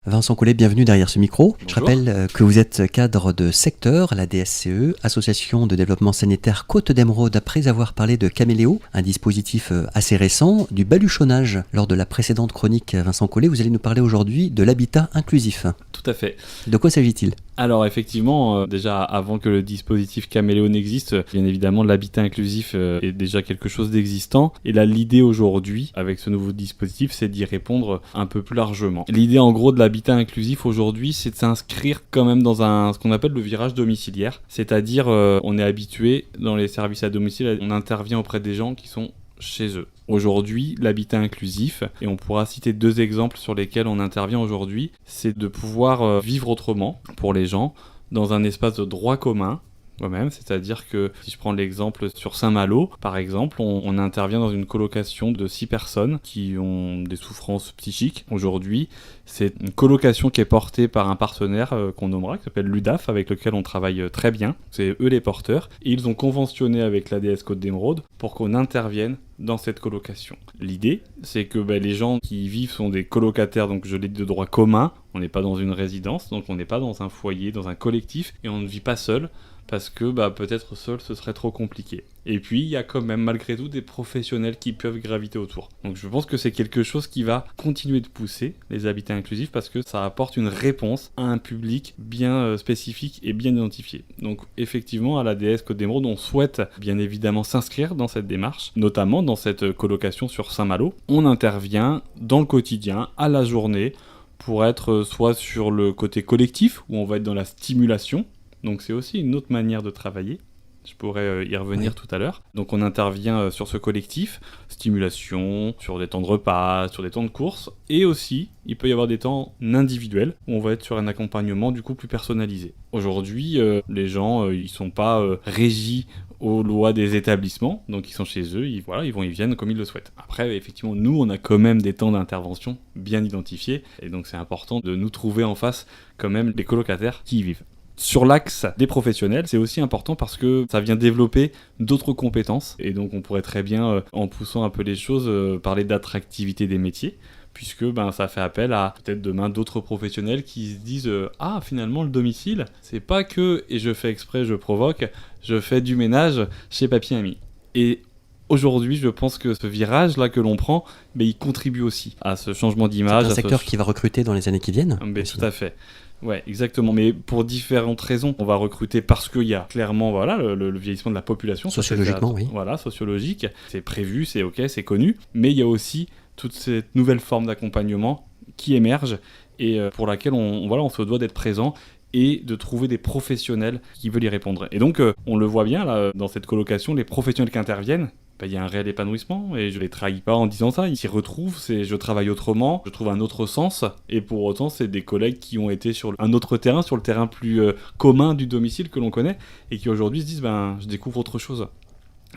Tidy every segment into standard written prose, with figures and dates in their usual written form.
Vincent Collet, bienvenue derrière ce micro. Bonjour. Je rappelle que vous êtes cadre de secteur à la DSCE, Association de développement sanitaire Côte d'Émeraude, après avoir parlé de Caméléo, un dispositif assez récent, du baluchonnage. Lors de la précédente chronique, Vincent Collet, vous allez nous parler aujourd'hui de l'habitat inclusif. Tout à fait. De quoi s'agit-il ? Alors effectivement, déjà avant que le dispositif Caméléo n'existe, bien évidemment l'habitat inclusif est déjà quelque chose d'existant. Et là l'idée aujourd'hui, avec ce nouveau dispositif, c'est d'y répondre un peu plus largement. L'idée en gros de l'habitat inclusif aujourd'hui, c'est de s'inscrire quand même dans ce qu'on appelle le virage domiciliaire. C'est-à-dire, on est habitué dans les services à domicile, on intervient auprès des gens qui sont chez eux. Aujourd'hui, l'habitat inclusif, et on pourra citer deux exemples sur lesquels on intervient aujourd'hui, c'est de pouvoir vivre autrement pour les gens dans un espace de droit commun. Même, c'est-à-dire que si je prends l'exemple sur Saint-Malo, par exemple, on intervient dans une colocation de 6 personnes qui ont des souffrances psychiques. Aujourd'hui, c'est une colocation qui est portée par un partenaire qu'on nommera, qui s'appelle l'UDAF, avec lequel on travaille très bien. C'est eux les porteurs. Et ils ont conventionné avec l'ADS Côte d'Émeraude pour qu'on intervienne dans cette colocation. L'idée, c'est que les gens qui y vivent sont des colocataires, donc je l'ai dit, de droit commun. On n'est pas dans une résidence, donc on n'est pas dans un foyer, dans un collectif, et on ne vit pas seul. Parce que peut-être seul ce serait trop compliqué. Et puis il y a quand même malgré tout des professionnels qui peuvent graviter autour. Donc je pense que c'est quelque chose qui va continuer de pousser les habitats inclusifs parce que ça apporte une réponse à un public bien spécifique et bien identifié. Donc effectivement à l'ADS Côte d'Émeraude on souhaite bien évidemment s'inscrire dans cette démarche, notamment dans cette colocation sur Saint-Malo. On intervient dans le quotidien, à la journée, pour être soit sur le côté collectif où on va être dans la stimulation. Donc c'est aussi une autre manière de travailler. Je pourrais y revenir tout à l'heure. Donc on intervient sur ce collectif, stimulation, sur des temps de repas, sur des temps de course. Et aussi, il peut y avoir des temps individuels où on va être sur un accompagnement du coup plus personnalisé. Aujourd'hui, les gens, ils sont pas régis aux lois des établissements. Donc ils sont chez eux, ils viennent comme ils le souhaitent. Après, effectivement, nous, on a quand même des temps d'intervention bien identifiés. Et donc c'est important de nous trouver en face quand même les colocataires qui y vivent. Sur l'axe des professionnels, c'est aussi important parce que ça vient développer d'autres compétences. Et donc on pourrait très bien, en poussant un peu les choses, parler d'attractivité des métiers. Puisque ça fait appel à peut-être demain d'autres professionnels qui se disent ah finalement le domicile, c'est pas que, et je fais exprès, je provoque, je fais du ménage chez Papy Ami. Et aujourd'hui, je pense que ce virage-là que l'on prend, il contribue aussi à ce changement d'image. C'est un secteur qui va recruter dans les années qui viennent. Tout à fait. Ouais, exactement. Mais pour différentes raisons, on va recruter parce qu'il y a clairement le vieillissement de la population. Sociologiquement, oui. Voilà, sociologique. C'est prévu, c'est ok, c'est connu. Mais il y a aussi toute cette nouvelle forme d'accompagnement qui émerge et pour laquelle on se doit d'être présent et de trouver des professionnels qui veulent y répondre. Et donc, on le voit bien là, dans cette colocation, les professionnels qui interviennent, il y a un réel épanouissement et je ne les trahis pas en disant ça. Ils s'y retrouvent, je travaille autrement, je trouve un autre sens et pour autant c'est des collègues qui ont été sur un autre terrain, sur le terrain plus commun du domicile que l'on connaît et qui aujourd'hui se disent je découvre autre chose.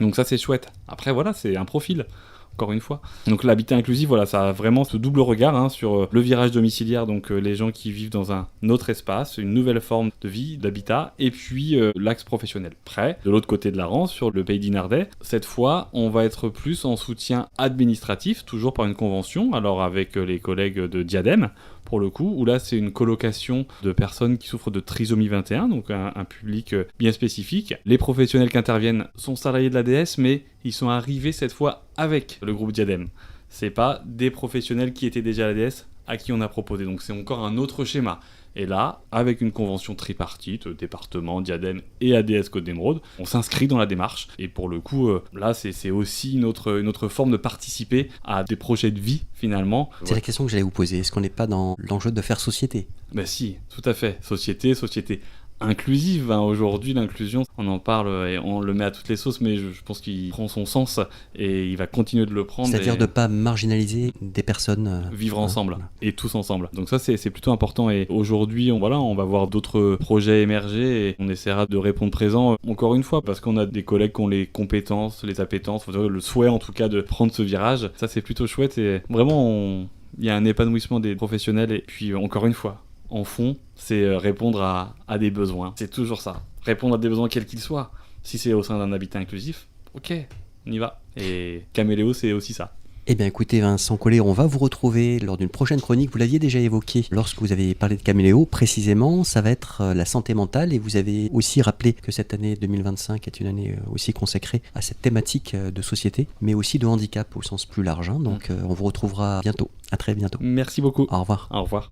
Donc ça c'est chouette. Après c'est un profil. Encore une fois. Donc l'habitat inclusif, ça a vraiment ce double regard sur le virage domiciliaire, donc les gens qui vivent dans un autre espace, une nouvelle forme de vie, d'habitat, et puis l'axe professionnel. Près, de l'autre côté de la Rance, sur le pays d'Inardais, cette fois, on va être plus en soutien administratif, toujours par une convention, alors avec les collègues de Diadème, pour le coup, où là c'est une colocation de personnes qui souffrent de trisomie 21, donc un public bien spécifique. Les professionnels qui interviennent sont salariés de l'ADS, mais ils sont arrivés cette fois avec le groupe Diadème. C'est pas des professionnels qui étaient déjà à l'ADS à qui on a proposé, donc c'est encore un autre schéma. Et là, avec une convention tripartite, département, Diadème et ADS Côte d'Émeraude, on s'inscrit dans la démarche. Et pour le coup, là, c'est aussi une autre forme de participer à des projets de vie, finalement. C'est la question que j'allais vous poser. Est-ce qu'on n'est pas dans l'enjeu de faire société ? Si, tout à fait. Société inclusive. Aujourd'hui, l'inclusion, on en parle et on le met à toutes les sauces, mais je pense qu'il prend son sens et il va continuer de le prendre. C'est-à-dire de ne pas marginaliser des personnes. Vivre ensemble et tous ensemble. Donc ça, c'est plutôt important. Et aujourd'hui, on va voir d'autres projets émerger et on essaiera de répondre présent, encore une fois, parce qu'on a des collègues qui ont les compétences, les appétences, le souhait en tout cas de prendre ce virage. Ça, c'est plutôt chouette et vraiment, il y a un épanouissement des professionnels et puis, encore une fois, en fond, c'est répondre à des besoins. C'est toujours ça. Répondre à des besoins quels qu'ils soient. Si c'est au sein d'un habitat inclusif, ok, on y va. Et Caméléo, c'est aussi ça. Eh bien écoutez Vincent Collet, on va vous retrouver lors d'une prochaine chronique. Vous l'aviez déjà évoqué lorsque vous avez parlé de Caméléo. Précisément, ça va être la santé mentale et vous avez aussi rappelé que cette année 2025 est une année aussi consacrée à cette thématique de société, mais aussi de handicap au sens plus large. Donc on vous retrouvera bientôt. À très bientôt. Merci beaucoup. Au revoir. Au revoir.